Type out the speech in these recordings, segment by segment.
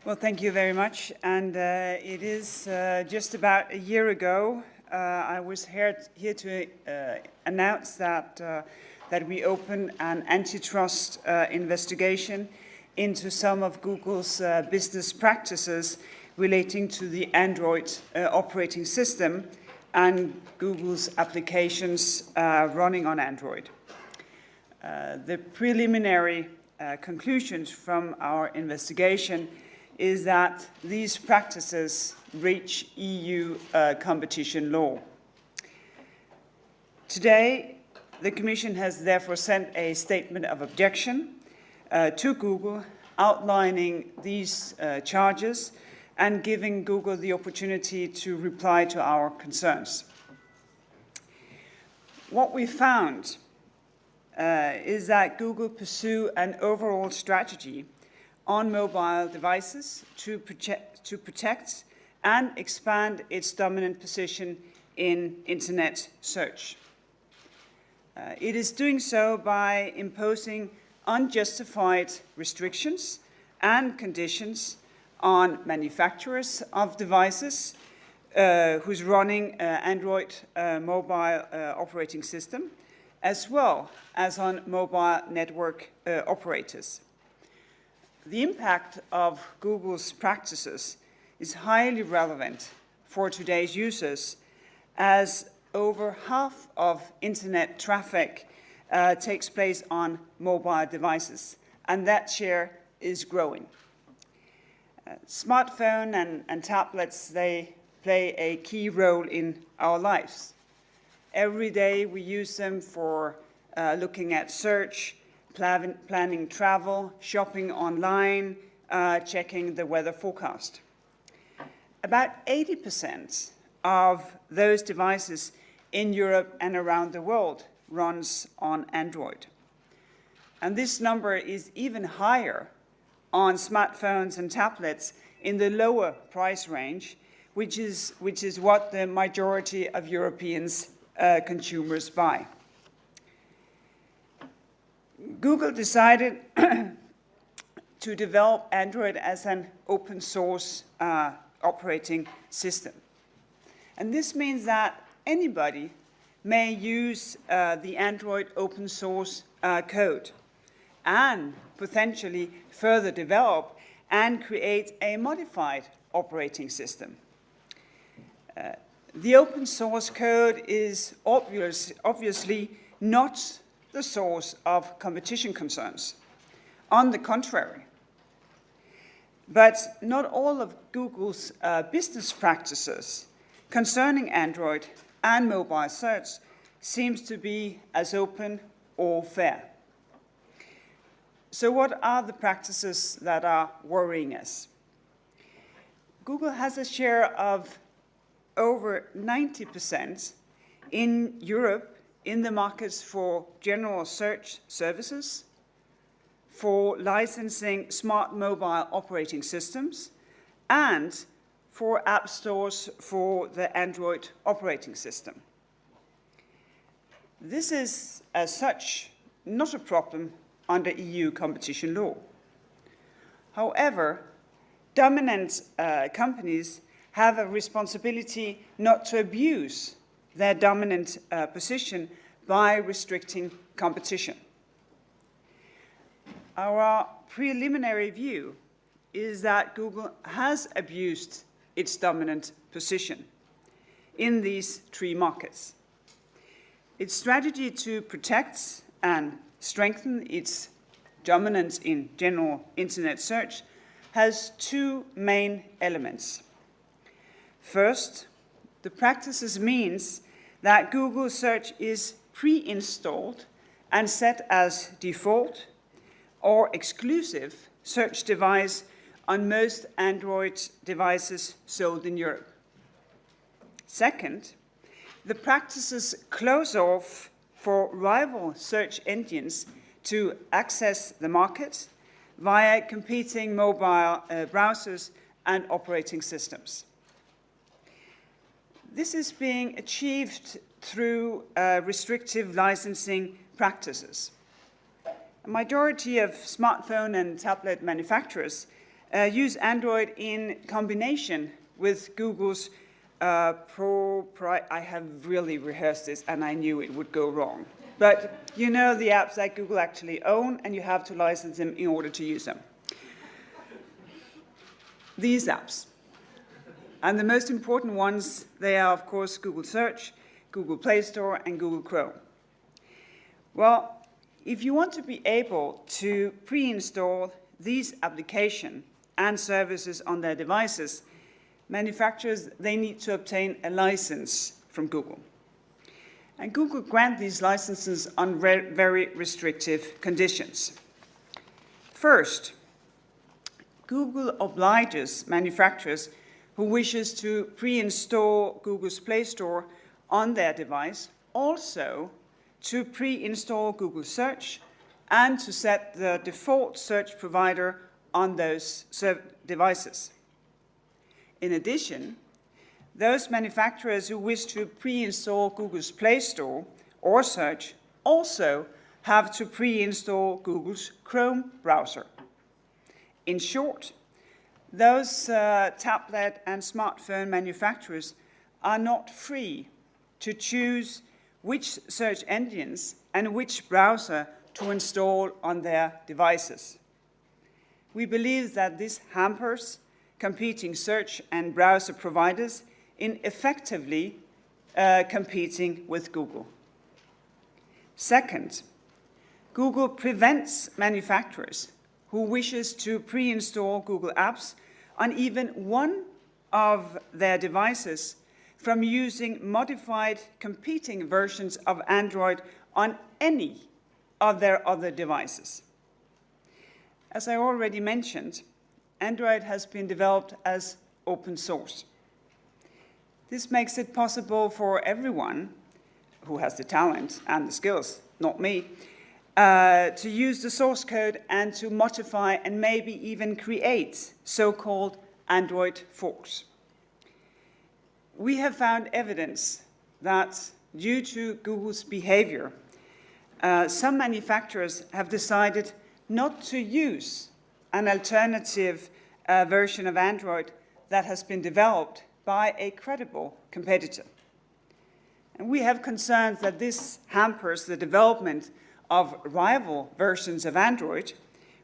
Well, thank you very much. And it is just about a year ago, I was here to announce that we opened an antitrust investigation into some of Google's business practices relating to the Android operating system and Google's applications running on Android. The preliminary conclusions from our investigation is that these practices breach EU competition law. Today, the Commission has therefore sent a statement of objection to Google, outlining these charges and giving Google the opportunity to reply to our concerns. What we found is that Google pursue an overall strategy on mobile devices to protect and expand its dominant position in Internet search. It is doing so by imposing unjustified restrictions and conditions on manufacturers of devices who's running Android mobile operating system, as well as on mobile network operators. The impact of Google's practices is highly relevant for today's users, as over half of Internet traffic takes place on mobile devices, and that share is growing. Smartphones and tablets, they play a key role in our lives. Every day we use them for looking at search, planning travel, shopping online, checking the weather forecast. About 80% of those devices in Europe and around the world runs on Android. And this number is even higher on smartphones and tablets in the lower price range, which is what the majority of Europeans consumers buy. Google decided to develop Android as an open source operating system. And this means that anybody may use the Android open source code and potentially further develop and create a modified operating system. The open source code is obviously not the source of competition concerns. On the contrary. But not all of Google's business practices concerning Android and mobile search seems to be as open or fair. So what are the practices that are worrying us? Google has a share of over 90% in Europe in the markets for general search services, for licensing smart mobile operating systems, and for app stores for the Android operating system. This is, as such, not a problem under EU competition law. However, dominant companies have a responsibility not to abuse their dominant position by restricting competition. Our preliminary view is that Google has abused its dominant position in these three markets. Its strategy to protect and strengthen its dominance in general Internet search has two main elements. First, the practices means that Google search is pre-installed and set as default or exclusive search device on most Android devices sold in Europe. Second, the practices close off for rival search engines to access the market via competing mobile browsers and operating systems. This is being achieved through restrictive licensing practices. A majority of smartphone and tablet manufacturers use Android in combination with Google's I have really rehearsed this and I knew it would go wrong. But you know the apps that Google actually own and you have to license them in order to use them. These apps. And the most important ones, they are of course Google Search, Google Play Store and Google Chrome. Well, if you want to be able to pre-install these applications and services on their devices, manufacturers, they need to obtain a license from Google. And Google grants these licenses on very restrictive conditions. First, Google obliges manufacturers who wishes to pre-install Google's Play Store on their device also to pre-install Google Search and to set the default search provider on those devices. In addition, those manufacturers who wish to pre-install Google's Play Store or Search also have to pre-install Google's Chrome browser. In short, those tablet and smartphone manufacturers are not free to choose which search engines and which browser to install on their devices. We believe that this hampers competing search and browser providers in effectively competing with Google. Second, Google prevents manufacturers who wishes to pre-install Google apps on even one of their devices from using modified competing versions of Android on any of their other devices. As I already mentioned, Android has been developed as open source. This makes it possible for everyone who has the talent and the skills, not me, to use the source code and to modify and maybe even create so-called Android forks. We have found evidence that due to Google's behavior, some manufacturers have decided not to use an alternative version of Android that has been developed by a credible competitor. And we have concerns that this hampers the development of rival versions of Android,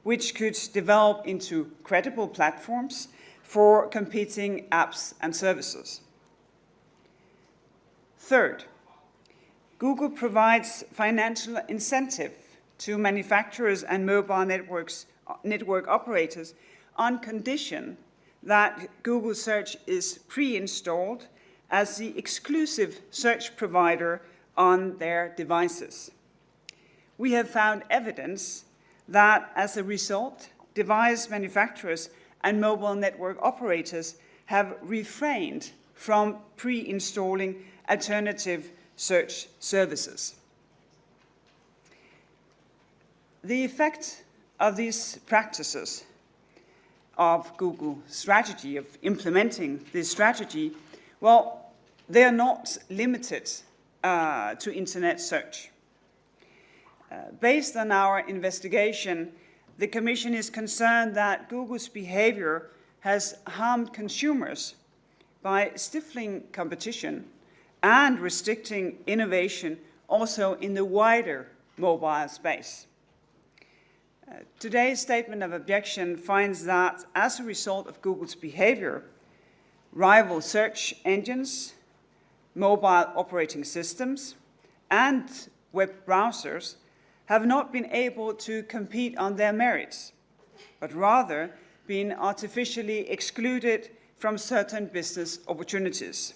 which could develop into credible platforms for competing apps and services. Third, Google provides financial incentive to manufacturers and mobile network operators on condition that Google Search is pre-installed as the exclusive search provider on their devices. We have found evidence that as a result, device manufacturers and mobile network operators have refrained from pre-installing alternative search services. The effect of these practices of Google's strategy, of implementing this strategy, well, they are not limited to internet search. Based on our investigation, the Commission is concerned that Google's behavior has harmed consumers by stifling competition and restricting innovation also in the wider mobile space. Today's statement of objection finds that as a result of Google's behavior, rival search engines, mobile operating systems, and web browsers have not been able to compete on their merits, but rather been artificially excluded from certain business opportunities.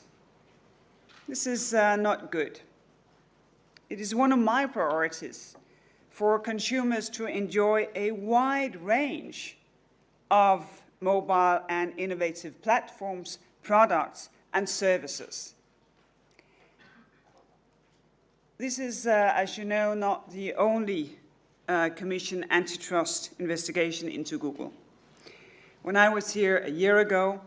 This is not good. It is one of my priorities for consumers to enjoy a wide range of mobile and innovative platforms, products, and services. This is, as you know, not the only Commission antitrust investigation into Google. When I was here a year ago,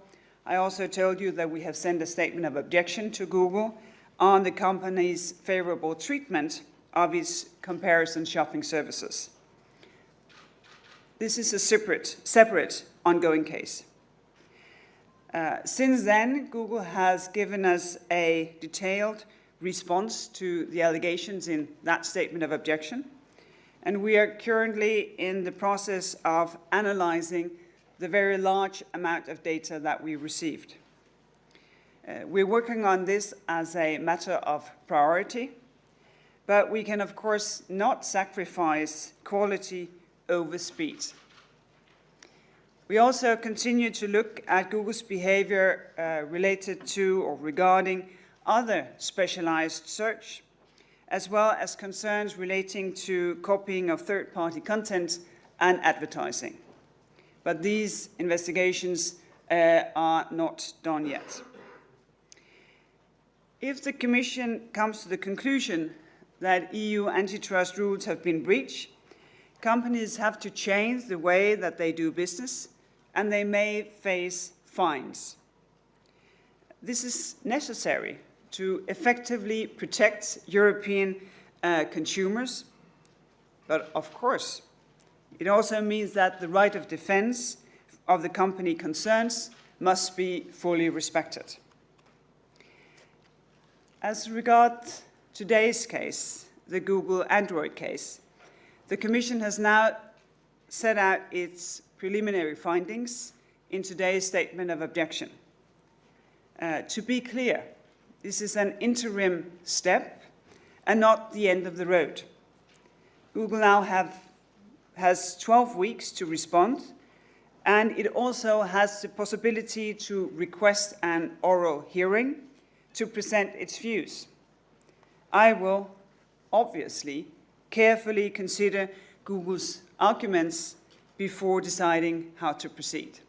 I also told you that we have sent a statement of objection to Google on the company's favorable treatment of its comparison shopping services. This is a separate ongoing case. Since then, Google has given us a detailed response to the allegations in that statement of objection, and we are currently in the process of analyzing the very large amount of data that we received. We're working on this as a matter of priority, but we can, of course, not sacrifice quality over speed. We also continue to look at Google's behavior related to or regarding other specialized search, as well as concerns relating to copying of third-party content and advertising. But these investigations are not done yet. If the Commission comes to the conclusion that EU antitrust rules have been breached, companies have to change the way that they do business, and they may face fines. This is necessary to effectively protect European consumers, but of course, it also means that the right of defense of the company concerns must be fully respected. As regards today's case, the Google Android case, the Commission has now set out its preliminary findings in today's statement of objection. To be clear, this is an interim step and not the end of the road. Google now has 12 weeks to respond, and it also has the possibility to request an oral hearing to present its views. I will obviously carefully consider Google's arguments before deciding how to proceed.